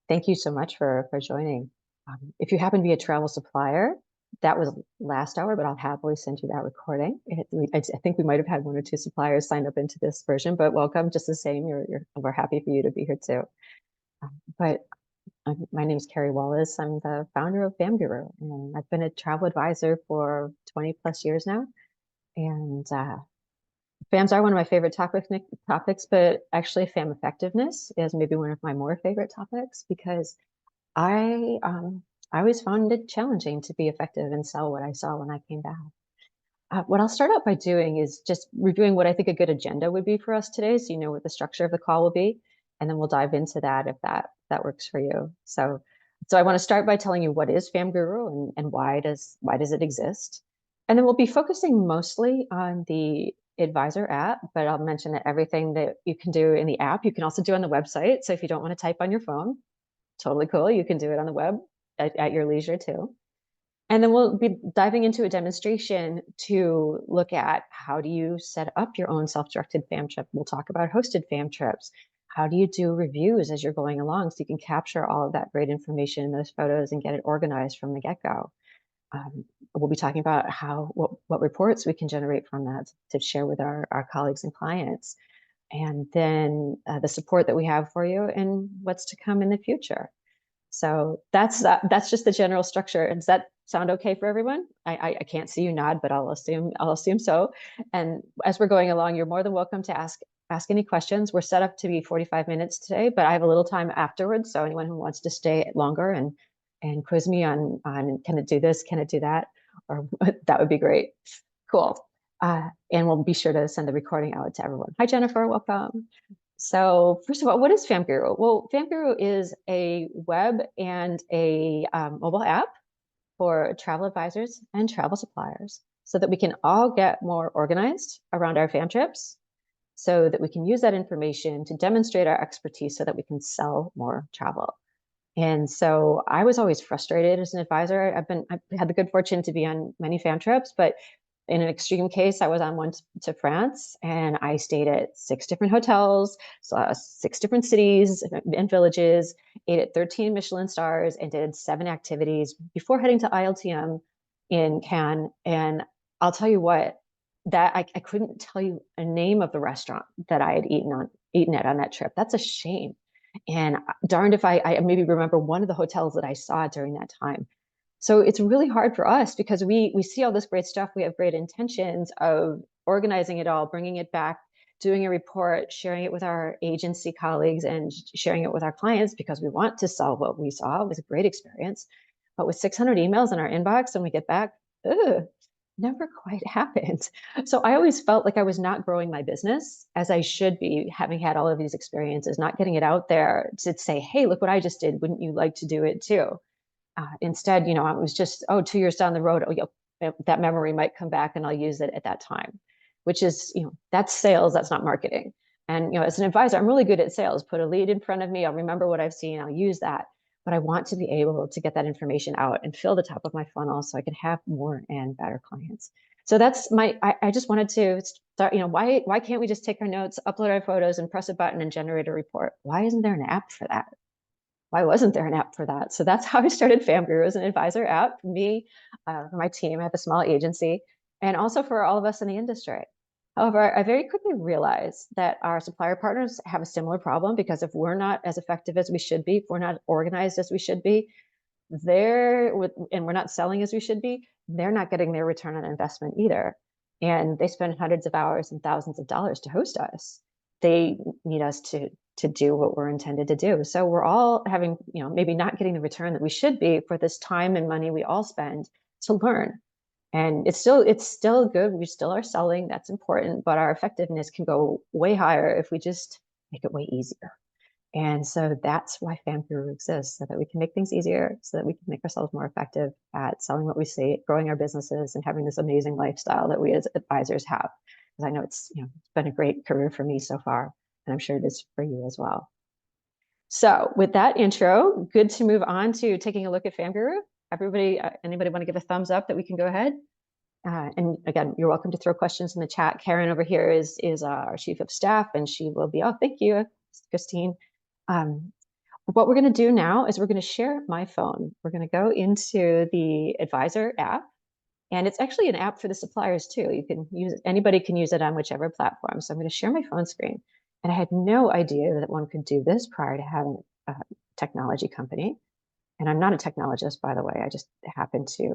Thank you so much for joining. If you happen to be a travel supplier, that was last hour, but I'll happily send you that recording. I think we might have had one or two suppliers signed up into this version, but welcome just the same. We're happy for you to be here too. But my name is Carrie Wallace. I'm the founder of FamGuru, and I've been a travel advisor for 20 plus years now. And FAMs are one of my favorite topics, but actually FAM effectiveness is maybe one of my more favorite topics because I always found it challenging to be effective and sell what I saw when I came back. What I'll start out by doing is just reviewing what I think a good agenda would be for us today, so you know what the structure of the call will be, and then we'll dive into that if that works for you. So I want to start by telling you what is FamGuru and why does it exist, and then we'll be focusing mostly on the advisor app, but I'll mention that everything that you can do in the app, you can also do on the website. So if you don't want to type on your phone, totally cool. You can do it on the web at your leisure too. And then we'll be diving into a demonstration to look at how do you set up your own self-directed FAM trip. We'll talk about hosted FAM trips. How do you do reviews as you're going along so you can capture all of that great information in those photos and get it organized from the get-go. We'll be talking about what reports we can generate from that to share with our colleagues and clients. And then the support that we have for you and what's to come in the future. So that's just the general structure. And does that sound okay for everyone? I can't see you nod, but I'll assume so. And as we're going along, you're more than welcome to ask any questions. We're set up to be 45 minutes today, but I have a little time afterwards. So anyone who wants to stay longer and quiz me on can it do this, can it do that, or that would be great. Cool. And we'll be sure to send the recording out to everyone. Hi, Jennifer, welcome. So first of all, what is FamGuru? Well, FamGuru is a web and a mobile app for travel advisors and travel suppliers so that we can all get more organized around our FAM trips, so that we can use that information to demonstrate our expertise so that we can sell more travel. And so I was always frustrated as an advisor. I've had the good fortune to be on many FAM trips, but in an extreme case, I was on one to France and I stayed at 6 different hotels, saw 6 different cities and villages, ate at 13 Michelin stars, and did 7 activities before heading to ILTM in Cannes. And I'll tell you what, that I couldn't tell you a name of the restaurant that I had eaten at on that trip. That's a shame. And darned if I maybe remember one of the hotels that I saw during that time. So it's really hard for us because we see all this great stuff. We have great intentions of organizing it all, bringing it back, doing a report, sharing it with our agency colleagues and sharing it with our clients because we want to sell what we saw. It was a great experience. But with 600 emails in our inbox and we get back, never quite happened. So I always felt like I was not growing my business as I should be, having had all of these experiences, not getting it out there to say, hey, look what I just did. Wouldn't you like to do it too? Instead, it was just, 2 years down the road, that memory might come back and I'll use it at that time, which is, that's sales, that's not marketing. And, as an advisor, I'm really good at sales. Put a lead in front of me, I'll remember what I've seen, I'll use that. But I want to be able to get that information out and fill the top of my funnel so I can have more and better clients. So that's I just wanted to start, why can't we just take our notes, upload our photos and press a button and generate a report? Why isn't there an app for that? Why wasn't there an app for that? So that's how I started FamGuru as an advisor app for me, for my team. I have a small agency, and also for all of us in the industry. However, I very quickly realized that our supplier partners have a similar problem because if we're not as effective as we should be, if we're not organized as we should be, and we're not selling as we should be, they're not getting their return on investment either. And they spend hundreds of hours and thousands of dollars to host us. They need us to do what we're intended to do. So we're all having, maybe not getting the return that we should be for this time and money we all spend to learn. And it's still good. We still are selling. That's important, but our effectiveness can go way higher if we just make it way easier. And so that's why FamGuru exists, so that we can make things easier, so that we can make ourselves more effective at selling what we see, growing our businesses, and having this amazing lifestyle that we as advisors have. Because I know it's been a great career for me so far, and I'm sure it is for you as well. So with that intro, good to move on to taking a look at FamGuru. Everybody, anybody want to give a thumbs up that we can go ahead? And again, you're welcome to throw questions in the chat. Karen over here is our chief of staff, and she will be, oh, thank you, Christine. What we're going to do now is we're going to share my phone. We're going to go into the Advisor app, and it's actually an app for the suppliers too. You can use it, anybody can use it on whichever platform. So I'm going to share my phone screen. And I had no idea that one could do this prior to having a technology company. And I'm not a technologist, by the way. I just happen to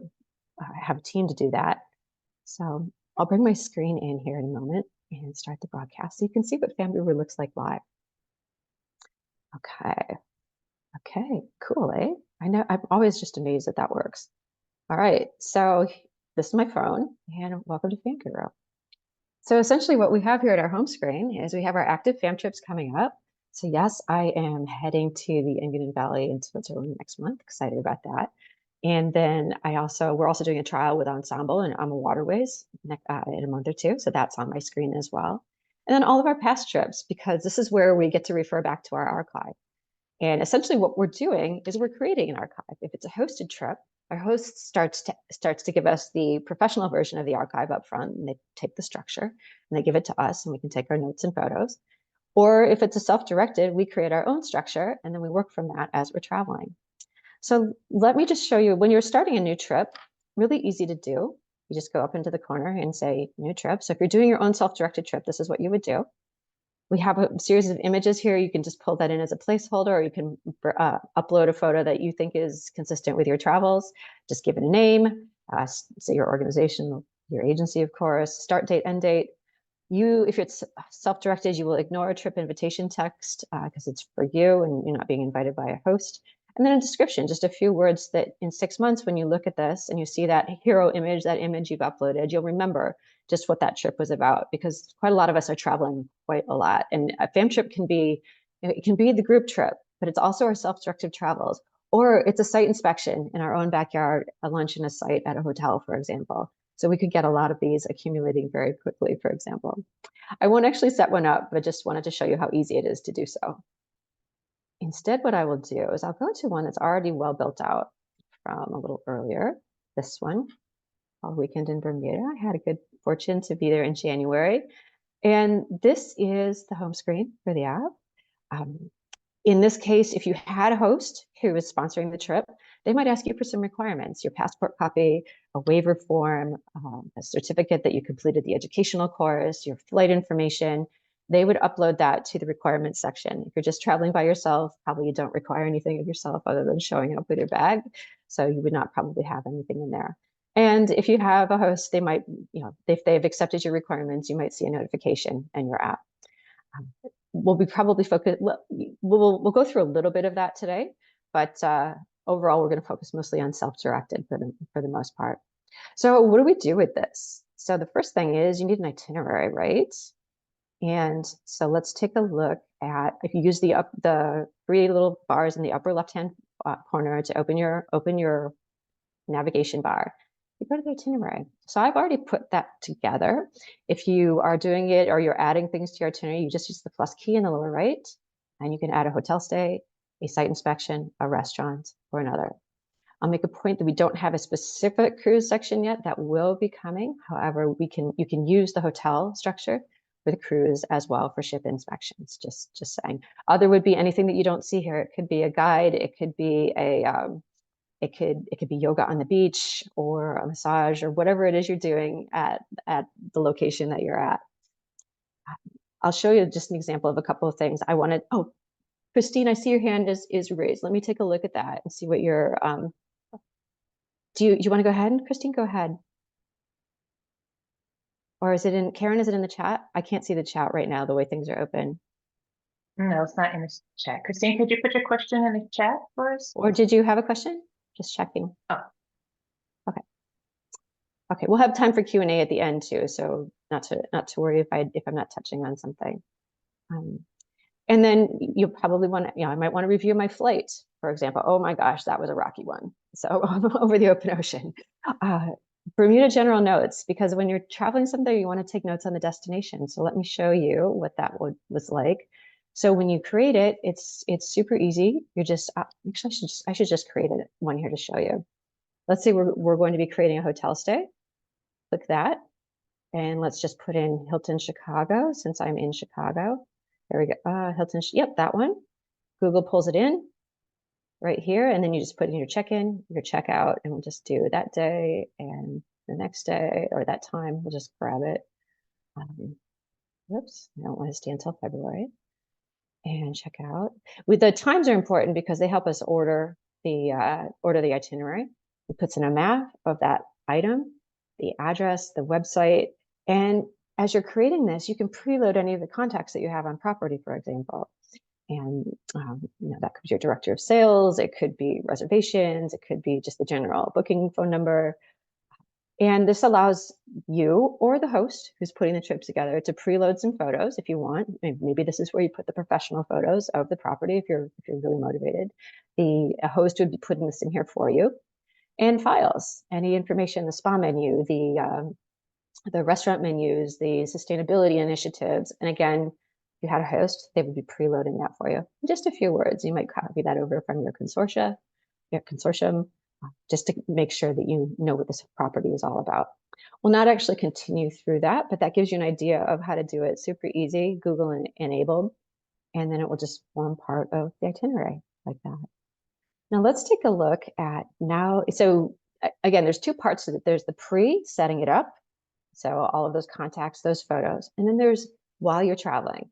have a team to do that. So I'll bring my screen in here in a moment and start the broadcast so you can see what FamGuru looks like live. Okay. Okay, cool, eh? I know, I'm always just amazed that that works. All right, so this is my phone, and welcome to FamGuru. So essentially what we have here at our home screen is we have our active fam trips coming up. So yes, I am heading to the Engadin Valley in Switzerland next month. Excited about that. And then we're also doing a trial with Ensemble and Ama Waterways in a month or two. So that's on my screen as well. And then all of our past trips, because this is where we get to refer back to our archive. And essentially what we're doing is we're creating an archive. If it's a hosted trip, our host starts to give us the professional version of the archive up front, and they take the structure and they give it to us, and we can take our notes and photos. Or if it's a self-directed, we create our own structure, and then we work from that as we're traveling. So let me just show you, when you're starting a new trip, really easy to do. You just go up into the corner and say new trip. So if you're doing your own self-directed trip, this is what you would do. We have a series of images here. You can just pull that in as a placeholder, or you can upload a photo that you think is consistent with your travels. Just give it a name, say your organization, your agency, of course, start date, end date. If it's self-directed, you will ignore a trip invitation text because it's for you and you're not being invited by a host. And then a description, just a few words that in 6 months, when you look at this and you see that hero image, that image you've uploaded, you'll remember just what that trip was about, because quite a lot of us are traveling quite a lot. And a fam trip can be, it can be the group trip, but it's also our self-directed travels, or it's a site inspection in our own backyard, a lunch in a site at a hotel, for example. So we could get a lot of these accumulating very quickly, for example. I won't actually set one up, but just wanted to show you how easy it is to do so. Instead, what I will do is I'll go to one that's already well built out from a little earlier. This one, called Weekend in Bermuda. I had a good fortune to be there in January. And this is the home screen for the app. In this case, if you had a host who was sponsoring the trip, they might ask you for some requirements: your passport copy, a waiver form, a certificate that you completed the educational course, your flight information. They would upload that to the requirements section. If you're just traveling by yourself, probably you don't require anything of yourself other than showing up with your bag. So you would not probably have anything in there. And if you have a host, they might, if they've accepted your requirements, you might see a notification in your app. We'll be probably focused, we'll go through a little bit of that today, but overall, we're going to focus mostly on self-directed for the most part. So what do we do with this? So the first thing is you need an itinerary, right? And so let's take a look at, if you use the three little bars in the upper left-hand corner to open your navigation bar, you go to the itinerary. So I've already put that together. If you are doing it or you're adding things to your itinerary, you just use the plus key in the lower right, and you can add a hotel stay, a site inspection, a restaurant, or another. I'll make a point that we don't have a specific cruise section yet. That will be coming. However, you can use the hotel structure for the cruise as well for ship inspections. Just saying. Other would be anything that you don't see here. It could be a guide. It could be it could be yoga on the beach or a massage or whatever it is you're doing at the location that you're at. I'll show you just an example of a couple of things. Oh, Christine, I see your hand is raised. Let me take a look at that and see what your, do you want to go ahead? Christine, go ahead. Or Karen, is it in the chat? I can't see the chat right now, the way things are open. No, it's not in the chat. Christine, could you put your question in the chat for us? Or did you have a question? Just checking. Oh. Okay. Okay, we'll have time for Q&A at the end too, so not to worry if I'm not touching on something. And then you'll probably want to, I might want to review my flight, for example. Oh my gosh, that was a rocky one. So over the open ocean. Bermuda general notes, because when you're traveling somewhere, you want to take notes on the destination. So let me show you what that was like. So when you create it, it's super easy. You're just, actually, I should just create one here to show you. Let's say we're going to be creating a hotel stay. Click that. And let's just put in Hilton Chicago, since I'm in Chicago. There we go. Hilton, yep, that one. Google pulls it in. right here. And then you just put in your check-in, your checkout, and we'll just do that day and the next day or that time. We'll just grab it. Whoops, I don't want to stay until February. And check out. The times are important because they help us order the itinerary. It puts in a map of that item, the address, the website, and as you're creating this, you can preload any of the contacts that you have on property, for example. And that could be your director of sales, it could be reservations, it could be just the general booking phone number. And this allows you or the host who's putting the trip together to preload some photos if you want. Maybe this is where you put the professional photos of the property if you're really motivated. The host would be putting this in here for you. And files, any information, the spa menu, the restaurant menus, the sustainability initiatives. And again, if you had a host, they would be preloading that for you. Just a few words. You might copy that over from your consortium, just to make sure that you know what this property is all about. We'll not actually continue through that, but that gives you an idea of how to do it. Super easy, Google enabled, and then it will just form part of the itinerary like that. Now let's take a look at now. So again, there's two parts to it. There's the setting it up. So all of those contacts, those photos, and then there's while you're traveling,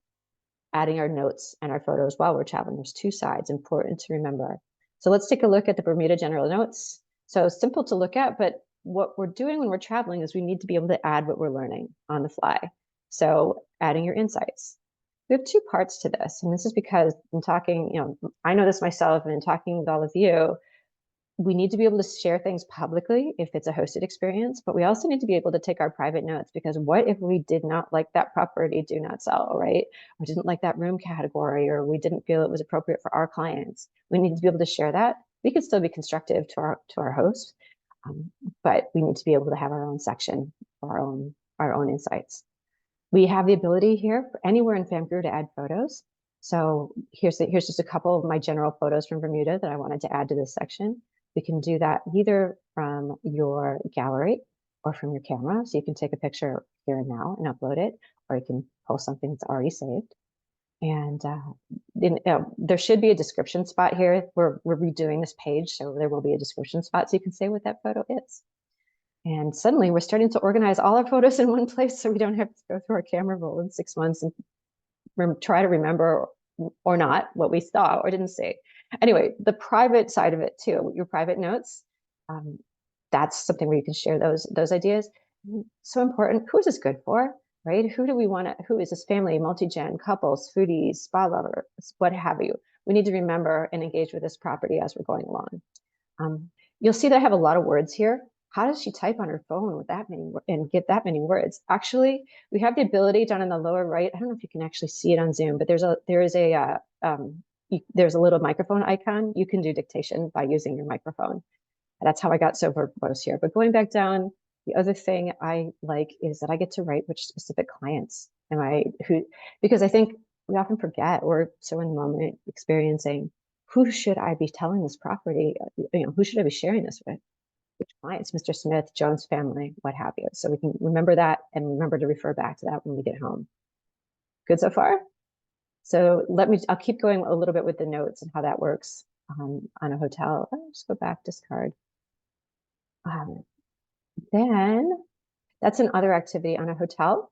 adding our notes and our photos while we're traveling. There's two sides, important to remember. So let's take a look at the Bermuda General Notes. So simple to look at, but what we're doing when we're traveling is we need to be able to add what we're learning on the fly. So adding your insights. We have two parts to this, and this is because I'm talking, I know this myself, and in talking with all of you, we need to be able to share things publicly if it's a hosted experience, but we also need to be able to take our private notes, because what if we did not like that property do not sell, right? Or didn't like that room category, or we didn't feel it was appropriate for our clients. We need to be able to share that. We can still be constructive to our host, but we need to be able to have our own section for our own insights. We have the ability here for anywhere in FamGuru to add photos. So here's just a couple of my general photos from Bermuda that I wanted to add to this section. We can do that either from your gallery or from your camera. So you can take a picture here and now and upload it, or you can post something that's already saved. And there should be a description spot here. We're redoing this page, so there will be a description spot so you can say what that photo is. And suddenly we're starting to organize all our photos in one place so we don't have to go through our camera roll in 6 months and try to remember or not what we saw or didn't see. Anyway, the private side of it too, your private notes, that's something where you can share those ideas. So important. Who is this good for, right? Who is this family, multi-gen, couples, foodies, spa lovers, what have you? We need to remember and engage with this property as we're going along. You'll see that I have a lot of words here. How does she type on her phone with that many and get that many words? Actually, we have the ability down in the lower right. I don't know if you can actually see it on Zoom, but there's a little microphone icon. You can do dictation by using your microphone. That's how I got so verbose here. But going back down, the other thing I like is that I get to write which specific clients because I think we often forget, we're so in the moment experiencing, who should I be telling this property? Who should I be sharing this with? Which clients, Mr. Smith, Jones family, what have you. So we can remember that and remember to refer back to that when we get home. Good so far? So I'll keep going a little bit with the notes and how that works on a hotel. I'll just go back, discard. Then that's another activity on a hotel.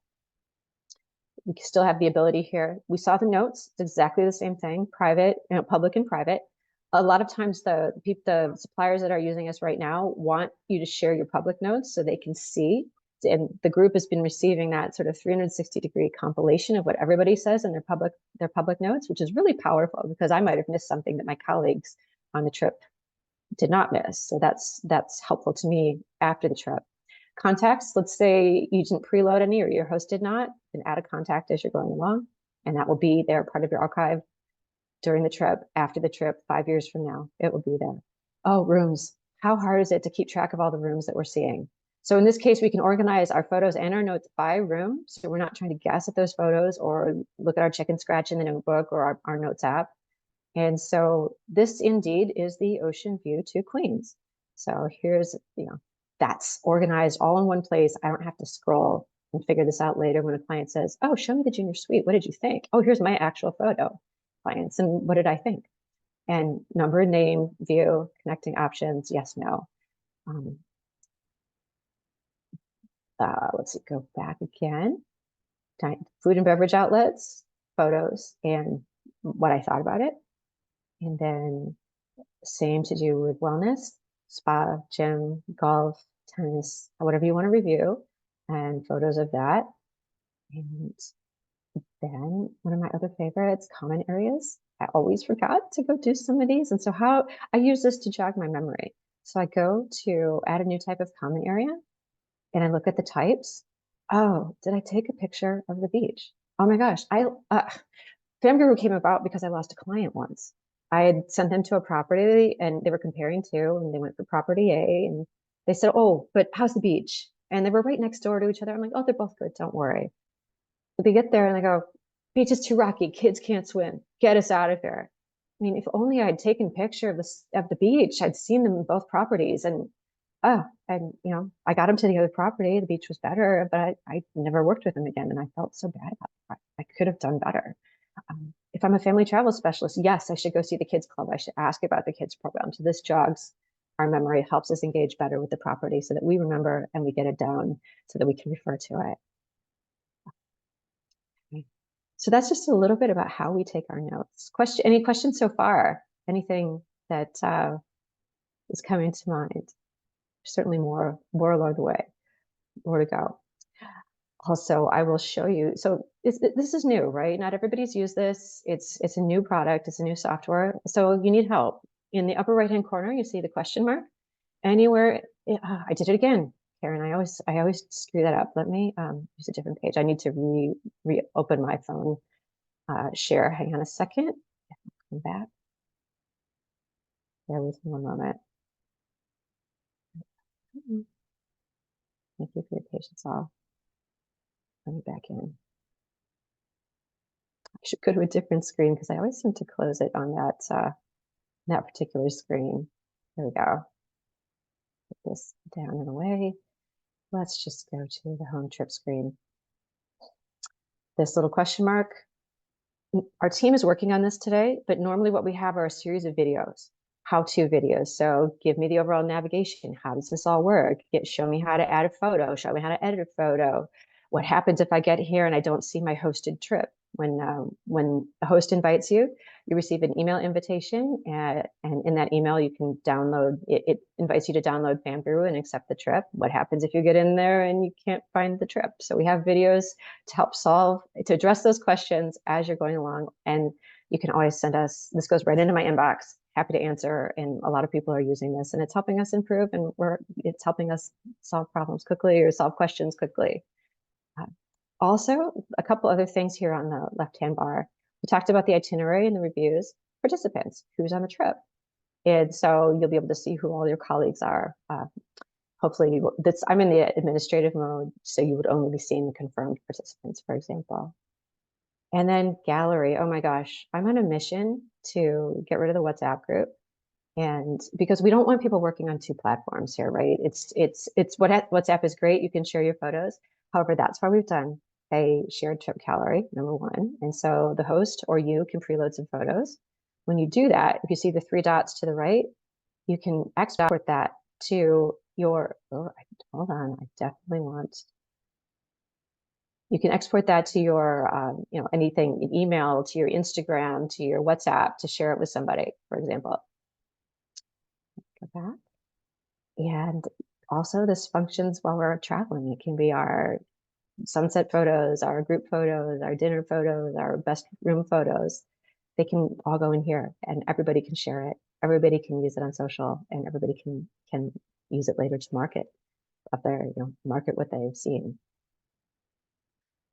We still have the ability here. We saw the notes, it's exactly the same thing, private, public and private. A lot of times the suppliers that are using us right now want you to share your public notes so they can see. And the group has been receiving that sort of 360-degree compilation of what everybody says in their public notes, which is really powerful because I might have missed something that my colleagues on the trip did not miss. So that's helpful to me after the trip. Contacts, let's say you didn't preload any or your host did not, then add a contact as you're going along, and that will be there, part of your archive during the trip, after the trip, 5 years from now, it will be there. Oh, rooms. How hard is it to keep track of all the rooms that we're seeing? So in this case, we can organize our photos and our notes by room. So we're not trying to guess at those photos or look at our chicken scratch in the notebook or our notes app. And so this indeed is the ocean view to Queens. So here's, that's organized all in one place. I don't have to scroll and figure this out later when a client says, oh, show me the junior suite. What did you think? Oh, here's my actual photo, clients. And what did I think? and number, name, view, connecting options, yes, no. Let's see, go back again. Food and beverage outlets, photos, and what I thought about it. And then same to do with wellness, spa, gym, golf, tennis, whatever you want to review, and photos of that. And then one of my other favorites, common areas. I always forgot to go do some of these. And so how I use this to jog my memory. So I go to add a new type of common area and I look at the types. Oh, did I take a picture of the beach? Oh my gosh, FamGuru came about because I lost a client once. I had sent them to a property and they were comparing two, and they went for property A, and they said, "Oh, but how's the beach?" And they were right next door to each other. I'm like, "Oh, they're both good. Don't worry." But they get there and they go, "Beach is too rocky. Kids can't swim. Get us out of here." I mean, if only I'd taken a picture of the beach, I'd seen them in both properties, and I got him to the other property. The beach was better, but I never worked with him again, and I felt so bad about it. I could have done better. If I'm a family travel specialist, yes, I should go see the kids club. I should ask about the kids program. So this jogs our memory, helps us engage better with the property so that we remember and we get it down so that we can refer to it. Okay. So that's just a little bit about how we take our notes. Any questions so far? Anything that is coming to mind? Certainly more along the way, more to go. Also, I will show you. So this is new, right? Not everybody's used this. It's a new product. It's a new software. So you need help. In the upper right-hand corner, you see the question mark. Anywhere, I did it again, Karen. I always screw that up. Let me use a different page. I need to reopen my phone share. Hang on a second. Come back. Bear with me one moment. Thank you for your patience. I'll let me back in. I should go to a different screen because I always seem to close it on that particular screen. There we go. Put this down and away. Let's just go to the home trip screen. This little question mark. Our team is working on this today, but normally what we have are a series of videos, how-to videos. So give me the overall navigation. How does this all work? Show me how to add a photo. Show me how to edit a photo. What happens if I get here and I don't see my hosted trip? When the host invites you, you receive an email invitation, and in that email you can download. It invites you to download FamGuru and accept the trip. What happens if you get in there and you can't find the trip? So we have videos to help address those questions as you're going along, and you can always send us. This goes right into my inbox. Happy to answer, and a lot of people are using this, and it's helping us improve, and it's helping us solve problems quickly or solve questions quickly. Also, a couple other things here on the left-hand bar. We talked about the itinerary and the reviews, participants, who's on the trip. And so you'll be able to see who all your colleagues are. Hopefully, I'm in the administrative mode, so you would only be seeing the confirmed participants, for example. And then gallery. Oh my gosh, I'm on a mission to get rid of the WhatsApp group. And because we don't want people working on two platforms here, right? WhatsApp is great. You can share your photos. However, that's why we've done a shared trip gallery, number one. And so the host or you can preload some photos. When you do that, if you see the three dots to the right, you can export that to your, hold on, I definitely want, you can export that to your, anything, an email, to your Instagram, to your WhatsApp, to share it with somebody, for example. Go back. And also this functions while we're traveling. It can be our sunset photos, our group photos, our dinner photos, our best room photos. They can all go in here and everybody can share it. Everybody can use it on social, and everybody can use it later to market up there, market what they've seen.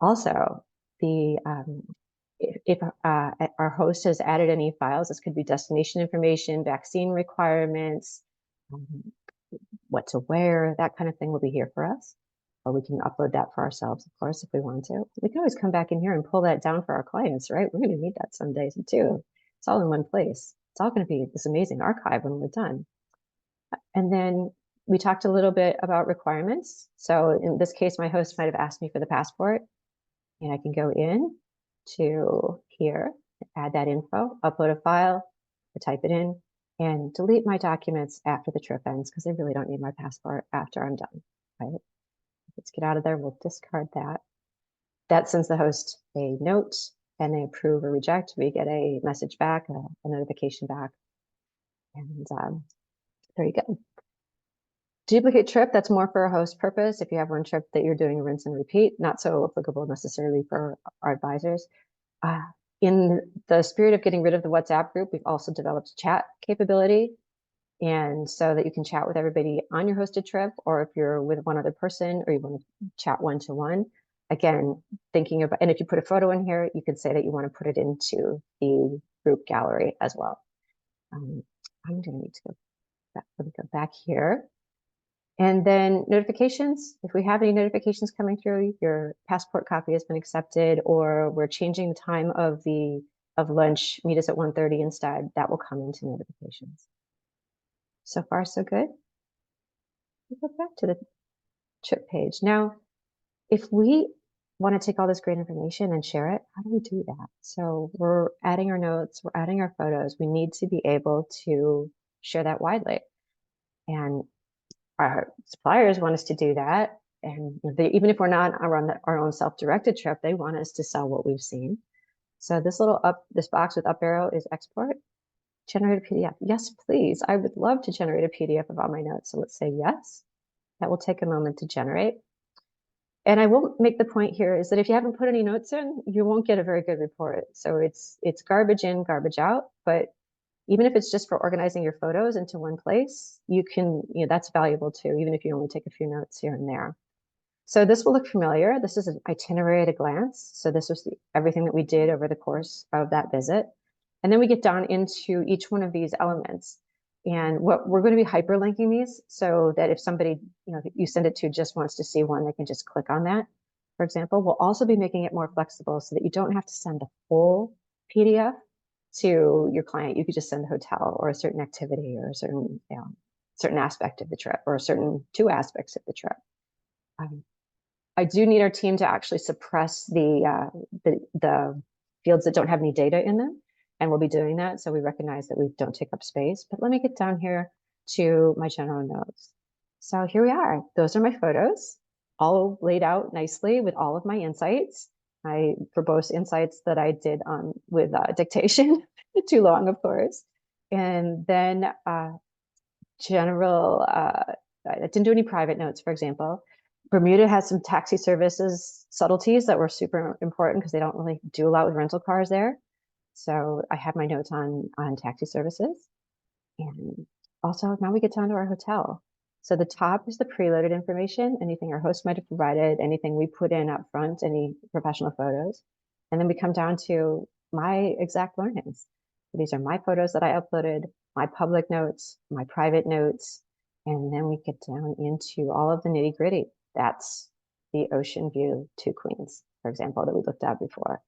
Also, if our host has added any files, this could be destination information, vaccine requirements, what to wear, that kind of thing will be here for us. Or we can upload that for ourselves, of course, if we want to. We can always come back in here and pull that down for our clients, right? We're going to need that some days too. It's all in one place. It's all going to be this amazing archive when we're done. And then we talked a little bit about requirements. So in this case, my host might have asked me for the passport, and I can go in to here, add that info, upload a file, or type it in, and delete my documents after the trip ends because I really don't need my passport after I'm done, right? Let's get out of there. We'll discard that. That sends the host a note, and they approve or reject. We get a message back, a notification back, and there you go. Duplicate trip, that's more for a host purpose. If you have one trip that you're doing rinse and repeat, not so applicable necessarily for our advisors. In the spirit of getting rid of the WhatsApp group, we've also developed chat capability. And so that you can chat with everybody on your hosted trip, or if you're with one other person or you want to chat one-to-one. Again, thinking about, and if you put a photo in here, you could say that you want to put it into the group gallery as well. I'm going to need to go back, let me go back here. And then notifications, if we have any notifications coming through, your passport copy has been accepted, or we're changing the time of lunch, meet us at 1:30 instead, that will come into notifications. So far, so good. We'll go back to the trip page. Now, if we want to take all this great information and share it, how do we do that? So we're adding our notes, we're adding our photos. We need to be able to share that widely. And our suppliers want us to do that. And even if we're not on our own self-directed trip, they want us to sell what we've seen. So this box with up arrow is export. Generate a PDF. Yes, please. I would love to generate a PDF of all my notes. So let's say yes. That will take a moment to generate. And I will make the point here is that if you haven't put any notes in, you won't get a very good report. So it's garbage in, garbage out. But even if it's just for organizing your photos into one place, that's valuable too, even if you only take a few notes here and there. So this will look familiar. This is an itinerary at a glance. So this was everything that we did over the course of that visit. And then we get down into each one of these elements. And what we're going to be hyperlinking these so that if somebody, you send it to just wants to see one, they can just click on that, for example. We'll also be making it more flexible so that you don't have to send the full PDF to your client. You could just send the hotel or a certain activity or a certain aspect of the trip or two aspects of the trip. I do need our team to actually suppress the fields that don't have any data in them. And we'll be doing that. So we recognize that we don't take up space. But let me get down here to my general notes. So here we are. Those are my photos, all laid out nicely with all of my insights. I verbose insights that I did with dictation, too long, of course. And then general, I didn't do any private notes, for example. Bermuda has some taxi services subtleties that were super important because they don't really do a lot with rental cars there. So I have my notes on taxi services. And also now we get down to our hotel. So the top is the preloaded information, anything our host might have provided, anything we put in up front, any professional photos. And then we come down to my exact learnings. These are my photos that I uploaded, my public notes, my private notes, and then we get down into all of the nitty gritty. That's the ocean view to Queens, for example, that we looked at before.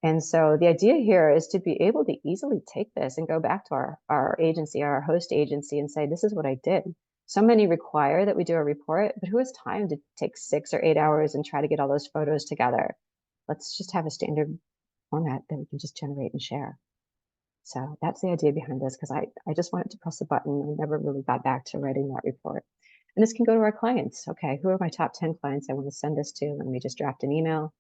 And so the idea here is to be able to easily take this and go back to our agency, our host agency, and say, this is what I did. So many require that we do a report, but who has time to take 6 or 8 hours and try to get all those photos together? Let's just have a standard format that we can just generate and share. So that's the idea behind this, because I just wanted to press a button. I never really got back to writing that report. And this can go to our clients. Okay, who are my top 10 clients I want to send this to? Let me just draft an email.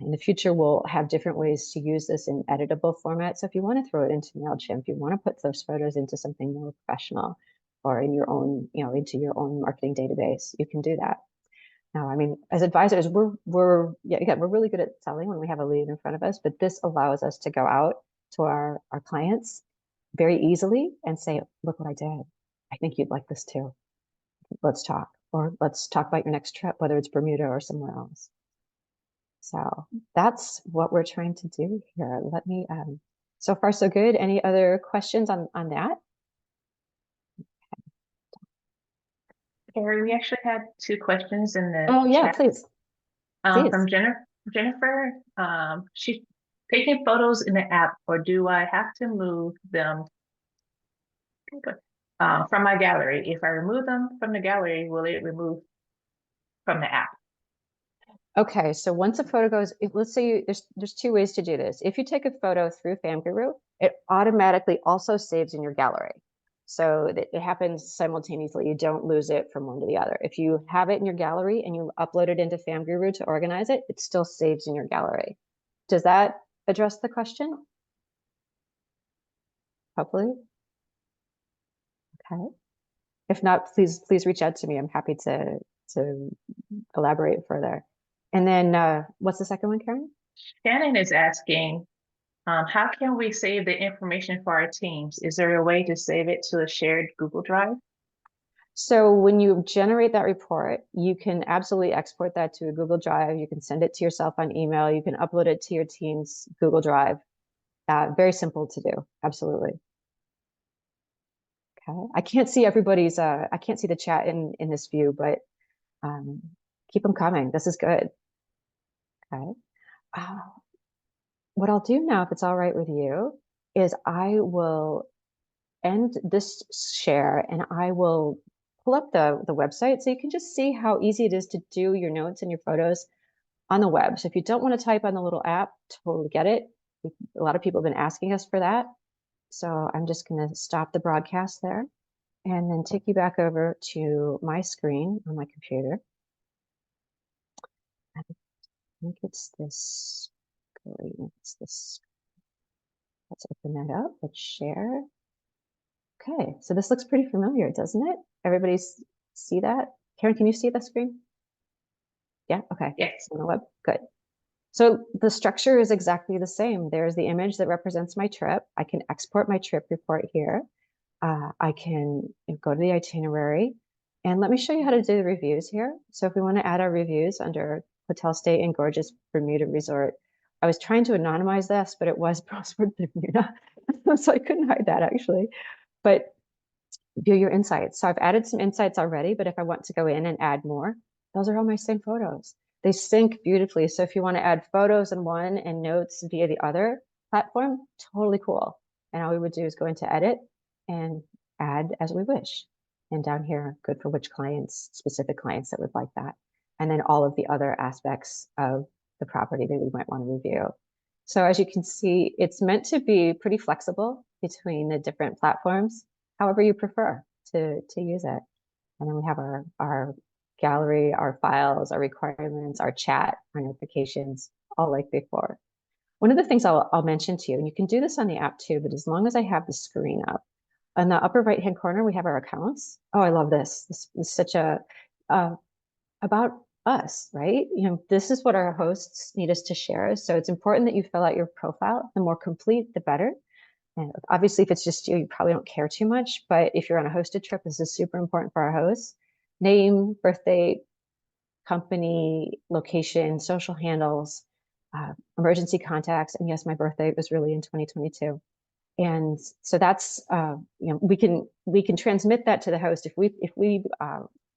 In the future, we'll have different ways to use this in editable format. So if you want to throw it into MailChimp, if you want to put those photos into something more professional or in your own, into your own marketing database, you can do that. Now, I mean, as advisors, we're really good at selling when we have a lead in front of us, but this allows us to go out to our clients very easily and say, look what I did. I think you'd like this too. Let's talk, or let's talk about your next trip, whether it's Bermuda or somewhere else. So that's what we're trying to do here. Let me, so far so good. Any other questions on that? Carrie, we actually had 2 questions in the Oh yeah, chat. please. From Jennifer. She's taking photos in the app, or do I have to move them from my gallery? If I remove them from the gallery, will it remove from the app? Okay, so once a photo goes, let's say there's 2 ways to do this. If you take a photo through FamGuru, it automatically also saves in your gallery. So that it happens simultaneously. You don't lose it from one to the other. If you have it in your gallery and you upload it into FamGuru to organize it, it still saves in your gallery. Does that address the question? Hopefully. Okay. If not, please reach out to me. I'm happy to elaborate further. And then what's the second one, Karen? Shannon is asking, how can we save the information for our teams? Is there a way to save it to a shared Google Drive? So when you generate that report, you can absolutely export that to a Google Drive. You can send it to yourself on email. You can upload it to your team's Google Drive. Very simple to do. Absolutely. Okay. I can't see everybody's, I can't see the chat in this view, but keep them coming. This is good. Okay. What I'll do now, if it's all right with you, is I will end this share and I will pull up the website so you can just see how easy it is to do your notes and your photos on the web. So if you don't want to type on the little app, totally get it. A lot of people have been asking us for that. So I'm just going to stop the broadcast there and then take you back over to my screen on my computer. I think it's this screen. It's this. Let's open that up. Let's share. Okay, so this looks pretty familiar, doesn't it? Everybody see that? Karen, can you see the screen? Yeah, okay. Yes. On the web, good. So the structure is exactly the same. There's the image that represents my trip. I can export my trip report here. I can go to the itinerary. And let me show you how to do the reviews here. So if we want to add our reviews under Hotel Stay in Gorgeous Bermuda Resort, I was trying to anonymize this, but it was Prospered Bermuda. So I couldn't hide that actually. But view your insights. So I've added some insights already, but if I want to go in and add more, those are all my same photos. They sync beautifully. So if you want to add photos in one and notes via the other platform, totally cool. And all we would do is go into edit and add as we wish. And down here, good for which clients, specific clients that would like that. And then all of the other aspects of the property that we might want to review. So as you can see, it's meant to be pretty flexible between the different platforms, however you prefer to use it. And then we have our gallery, our files, our requirements, our chat, our notifications, all like before. One of the things I'll mention to you, and you can do this on the app too, but as long as I have the screen up, on the upper right-hand corner, we have our accounts. Oh, I love this. This is such a, about us, right? You know, this is what our hosts need us to share. So it's important that you fill out your profile. The more complete, the better. And obviously, if it's just you, you probably don't care too much. But if you're on a hosted trip, this is super important for our hosts. Name, birthday, company, location, social handles, emergency contacts. And yes, my birthday was really in 2022. And so that's, you know, we can transmit that to the host. If we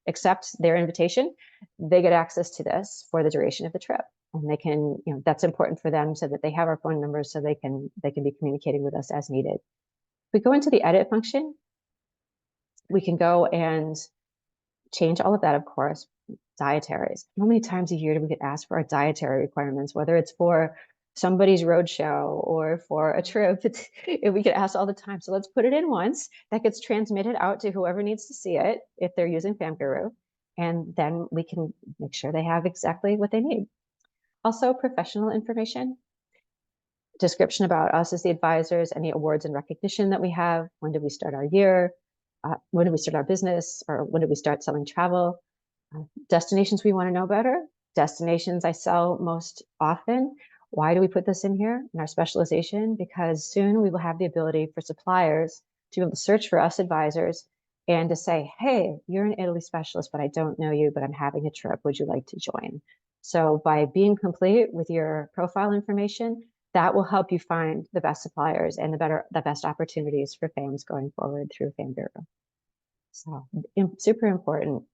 accept their invitation, they get access to this for the duration of the trip. And they can, you know, that's important for them so that they have our phone numbers so they can be communicating with us as needed. If we go into the edit function, we can go and change all of that, of course. Dietaries. How many times a year do we get asked for our dietary requirements, whether it's for somebody's roadshow or for a trip? We get asked all the time. So let's put it in once. That gets transmitted out to whoever needs to see it if they're using FamGuru. And then we can make sure they have exactly what they need. Also, professional information. Description about us as the advisors, any awards and recognition that we have. When did we start our year? When did we start our business? Or when did we start selling travel? Destinations we want to know better, destinations I sell most often. Why do we put this in here in our specialization? Because soon we will have the ability for suppliers to be able to search for us advisors and to say, hey, you're an Italy specialist, but I don't know you, but I'm having a trip. Would you like to join? So by being complete with your profile information, that will help you find the best suppliers and the best opportunities for FAMs going forward through FamGuru. So super important.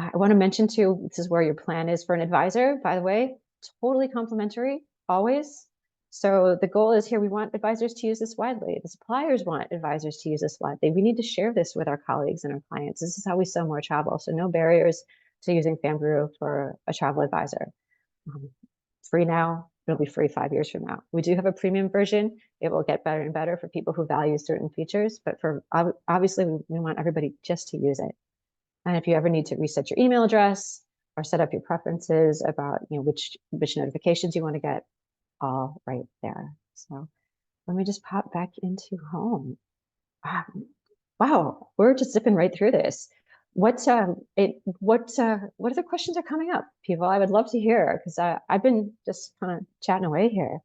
I want to mention too, this is where your plan is for an advisor, by the way, totally complimentary, always. So the goal is here, we want advisors to use this widely. The suppliers want advisors to use this widely. We need to share this with our colleagues and our clients. This is how we sell more travel. So no barriers to using FamGuru for a travel advisor. Free now, it'll be free 5 years from now. We do have a premium version. It will get better and better for people who value certain features, but for obviously we want everybody just to use it. And if you ever need to reset your email address or set up your preferences about which notifications you want to get, all right there. So let me just pop back into home. Wow, we're just zipping right through this. What other questions are coming up, people? I would love to hear, because I've been just kind of chatting away here,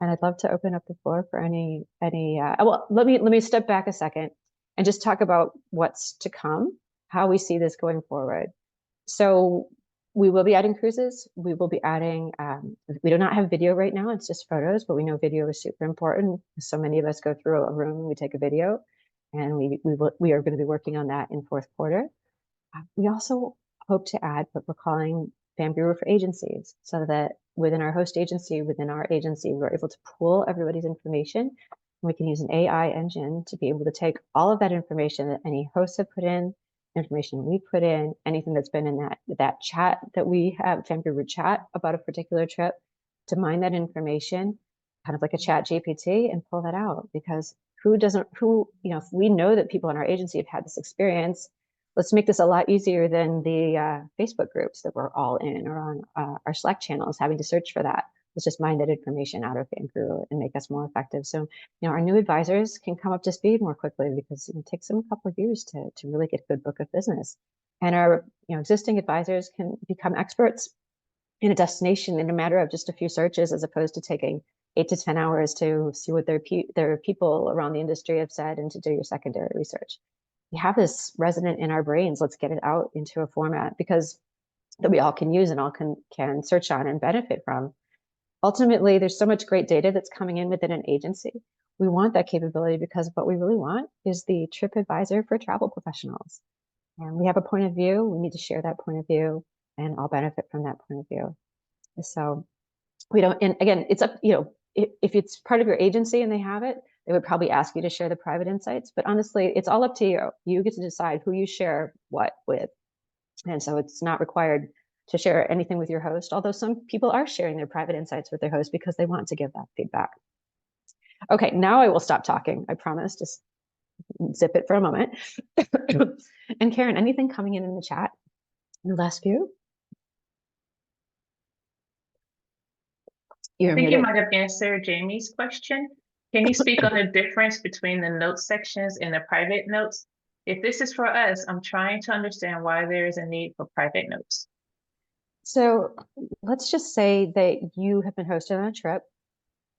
and I'd love to open up the floor for any. Well, let me step back a second and just talk about what's to come, how we see this going forward. So we will be adding cruises. We will be adding. We do not have video right now; it's just photos, but we know video is super important. So many of us go through a room and we take a video, and we are going to be working on that in fourth quarter. We also hope to add what we're calling FamGuru for agencies, so that within our host agency, within our agency, we're able to pool everybody's information. And we can use an AI engine to be able to take all of that information that any hosts have put in, information we put in, anything that's been in that chat that we have, FamGuru chat about a particular trip, to mine that information, kind of like a chat GPT, and pull that out. Because if we know that people in our agency have had this experience, let's make this a lot easier than the Facebook groups that we're all in, or on our Slack channels, having to search for that. Let's just mine that information out of FamGuru and make us more effective. So, our new advisors can come up to speed more quickly, because it takes them a couple of years to really get a good book of business. And our existing advisors can become experts in a destination in a matter of just a few searches, as opposed to taking 8 to 10 hours to see what their people around the industry have said and to do your secondary research. We have this resident in our brains. Let's get it out into a format that we all can use and all can search on and benefit from. Ultimately, there's so much great data that's coming in within an agency. We want that capability, because what we really want is the trip advisor for travel professionals. And we have a point of view. We need to share that point of view, and all benefit from that point of view. So we don't, and again, it's up, if it's part of your agency and they have it, they would probably ask you to share the private insights. But honestly, it's all up to you. You get to decide who you share what with. And so it's not required to share anything with your host, although some people are sharing their private insights with their host because they want to give that feedback. Okay, now I will stop talking. I promise. Just zip it for a moment. And Karen, anything coming in the chat in the last few? I think you might have answered Jamie's question. Can you speak on the difference between the notes sections and the private notes? If this is for us, I'm trying to understand why there is a need for private notes. So let's just say that you have been hosted on a trip.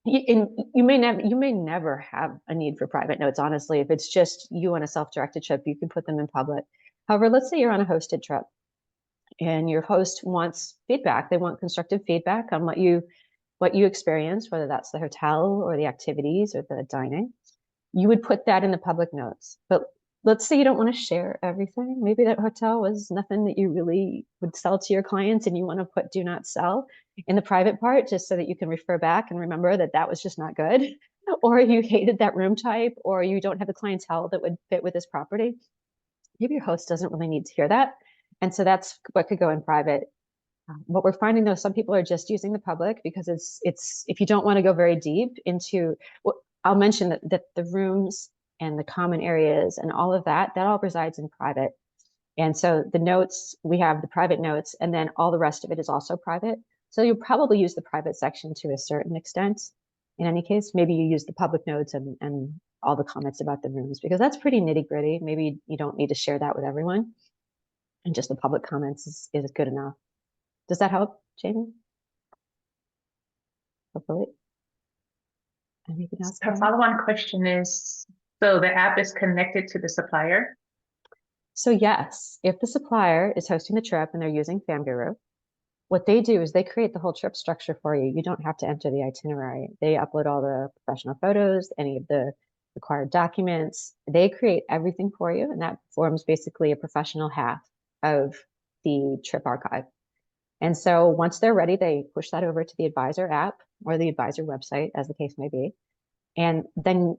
You may never have a need for private notes, honestly. If it's just you on a self-directed trip, you can put them in public. However, let's say you're on a hosted trip and your host wants feedback. They want constructive feedback on what you experienced, whether that's the hotel or the activities or the dining. You would put that in the public notes. But let's say you don't want to share everything. Maybe that hotel was nothing that you really would sell to your clients, and you want to put do not sell in the private part, just so that you can refer back and remember that was just not good. Or you hated that room type, or you don't have the clientele that would fit with this property. Maybe your host doesn't really need to hear that. And so that's what could go in private. What we're finding, though, some people are just using the public because it's if you don't want to go very deep into, well, I'll mention that the rooms and the common areas and all of that all resides in private. And so the notes, we have the private notes, and then all the rest of it is also private. So you'll probably use the private section to a certain extent. In any case, maybe you use the public notes and all the comments about the rooms, because that's pretty nitty gritty. Maybe you don't need to share that with everyone, and just the public comments is good enough. Does that help, Jamie? Hopefully. Anything else? Her follow-on question is, so the app is connected to the supplier? So yes, if the supplier is hosting the trip and they're using FamGuru, what they do is they create the whole trip structure for you. You don't have to enter the itinerary. They upload all the professional photos, any of the required documents. They create everything for you, and that forms basically a professional half of the trip archive. And so once they're ready, they push that over to the advisor app or the advisor website, as the case may be. And then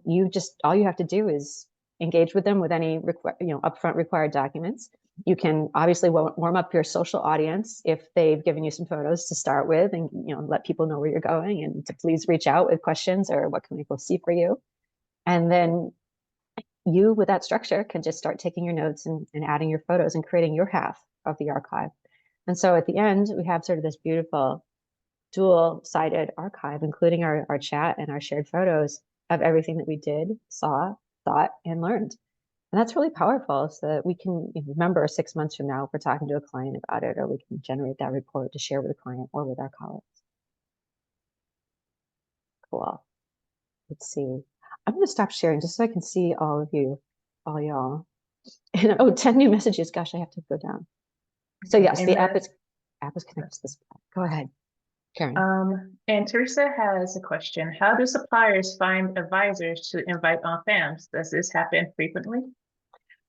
all you have to do is engage with them with any upfront required documents. You can obviously warm up your social audience if they've given you some photos to start with, and let people know where you're going and to please reach out with questions or what can we go see for you. And then you, with that structure, can just start taking your notes and adding your photos and creating your half of the archive. And so at the end, we have sort of this beautiful dual-sided archive, including our chat and our shared photos of everything that we did, saw, thought, and learned. And that's really powerful, so that we can remember 6 months from now if we're talking to a client about it, or we can generate that report to share with a client or with our colleagues. Cool. Let's see. I'm going to stop sharing just so I can see all of you, all y'all. And, oh, 10 new messages. Gosh, I have to go down. So yes, the app is connected to this. Go ahead, Karen. And Teresa has a question. How do suppliers find advisors to invite on FAMs? Does this happen frequently?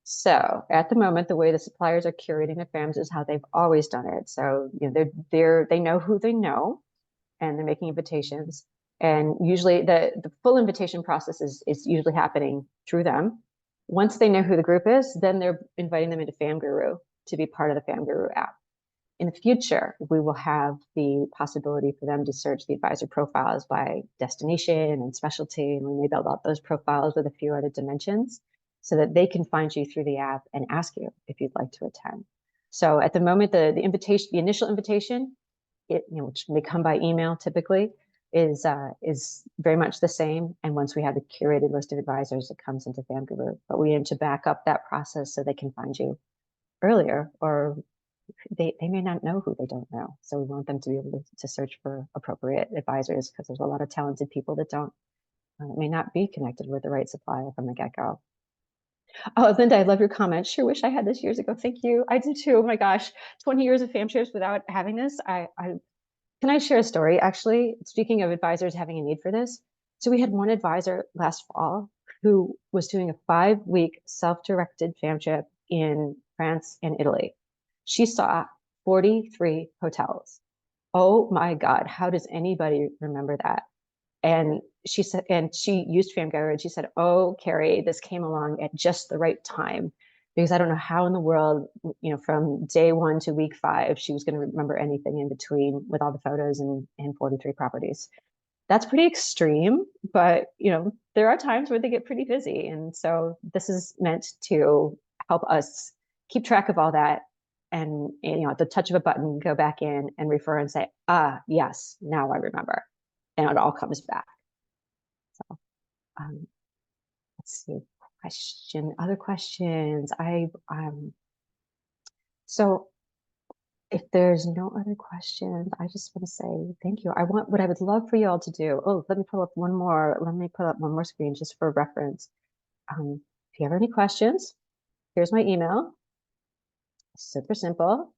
So at the moment, the way the suppliers are curating the FAMs is how they've always done it. So they know who they know, and they're making invitations. And usually the full invitation process is usually happening through them. Once they know who the group is, then they're inviting them into FamGuru to be part of the FamGuru app. In the future, we will have the possibility for them to search the advisor profiles by destination and specialty, and we may build out those profiles with a few other dimensions so that they can find you through the app and ask you if you'd like to attend. So at the moment, the initial invitation, which may come by email typically, is very much the same. And once we have the curated list of advisors, it comes into FamGuru. But we aim to back up that process so they can find you earlier, or they may not know who they don't know. So we want them to be able to search for appropriate advisors, because there's a lot of talented people that may not be connected with the right supplier from the get-go. Oh, Linda, I love your comment. Sure wish I had this years ago. Thank you. I do too. Oh my gosh, 20 years of fam trips without having this. Can I share a story? Actually, speaking of advisors having a need for this. So we had one advisor last fall who was doing a 5-week self-directed fam trip in France and Italy. She saw 43 hotels. Oh my God, how does anybody remember that? And she said, and she used FamGuru, and she said, "Oh, Carrie, this came along at just the right time, because I don't know how in the world, from day 1 to week 5, she was going to remember anything in between with all the photos and 43 properties." That's pretty extreme, but there are times where they get pretty busy, and so this is meant to help us keep track of all that, and at the touch of a button, go back in and refer and say, "Ah, yes, now I remember," and it all comes back. So let's see, other questions. So if there's no other questions, I just want to say thank you. What I would love for you all to do. Oh, let me pull up one more. Let me put up one more screen just for reference. If you have any questions, here's my email. Super simple.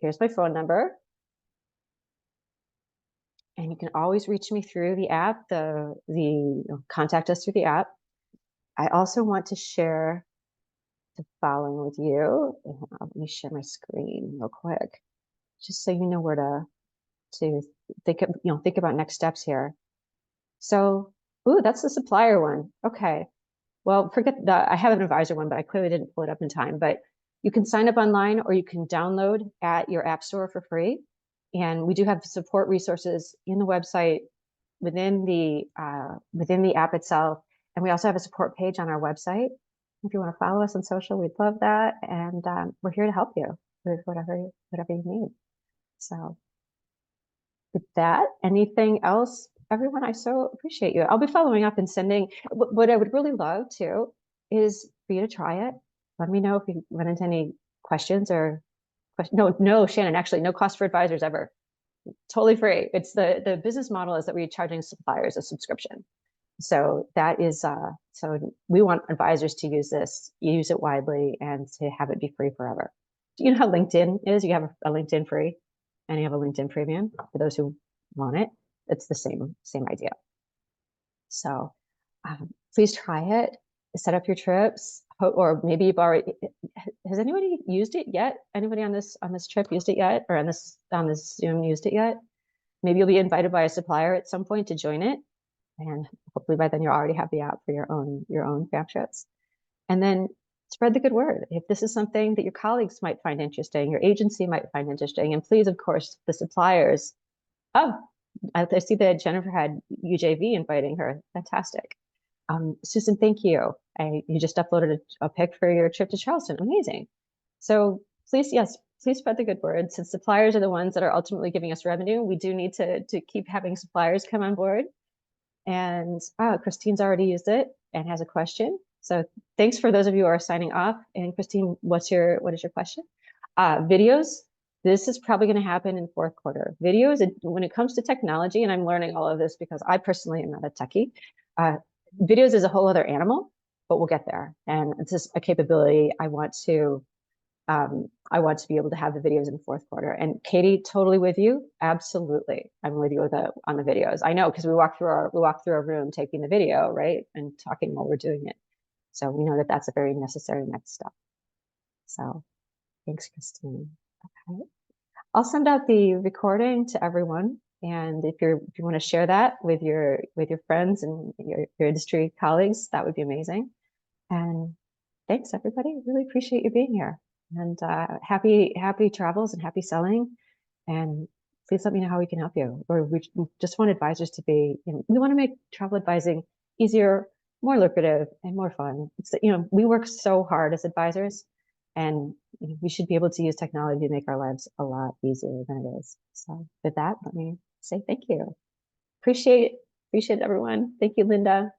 Here's my phone number. And you can always reach me through the app, contact us through the app. I also want to share the following with you. Let me share my screen real quick, just so you know where to think about next steps here. So, ooh, that's the supplier one. Okay. Well, forget that. I have an advisor one, but I clearly didn't pull it up in time. But you can sign up online, or you can download at your app store for free. And we do have support resources in the website within the app itself. And we also have a support page on our website. If you want to follow us on social, we'd love that. And we're here to help you with whatever you need. So with that, anything else, everyone? I so appreciate you. I'll be following up and sending. What I would really love to is for you to try it. Let me know if you run into any questions or no, Shannon, actually no cost for advisors ever. Totally free. It's the business model is that we're charging suppliers a subscription. So that is, so we want advisors to use it widely, and to have it be free forever. Do you know how LinkedIn is? You have a LinkedIn free and you have a LinkedIn premium for those who want it. It's the same idea. So please try it, set up your trips, or maybe you've already, has anybody used it yet? Anybody on this trip used it yet? Or on this Zoom used it yet? Maybe you'll be invited by a supplier at some point to join it. And hopefully by then you already have the app for your own fam trips. And then spread the good word. If this is something that your colleagues might find interesting, your agency might find interesting, and please, of course, the suppliers. Oh, I see that Jennifer had UJV inviting her. Fantastic. Susan, thank you. You just uploaded a pic for your trip to Charleston. Amazing. So please, yes, please spread the good word. Since suppliers are the ones that are ultimately giving us revenue, we do need to keep having suppliers come on board. And Christine's already used it and has a question. So thanks for those of you who are signing off. And Christine, what is your question? Videos. This is probably going to happen in fourth quarter. Videos, when it comes to technology, and I'm learning all of this because I personally am not a techie, videos is a whole other animal, but we'll get there. And it's just a capability I want to be able to have the videos in the fourth quarter. And Katie, totally with you. Absolutely. I'm with you on the videos. I know because we walk through our room taking the video, right? And talking while we're doing it. So we know that that's a very necessary next step. So thanks, Christine. Okay. I'll send out the recording to everyone. And if you want to share that with your friends and your industry colleagues, that would be amazing. And thanks, everybody. Really appreciate you being here. And happy travels and happy selling. And please let me know how we can help you. Or we just want advisors to be, we want to make travel advising easier, more lucrative, and more fun. It's, we work so hard as advisors, and we should be able to use technology to make our lives a lot easier than it is. So with that, let me say thank you. Appreciate everyone. Thank you, Linda.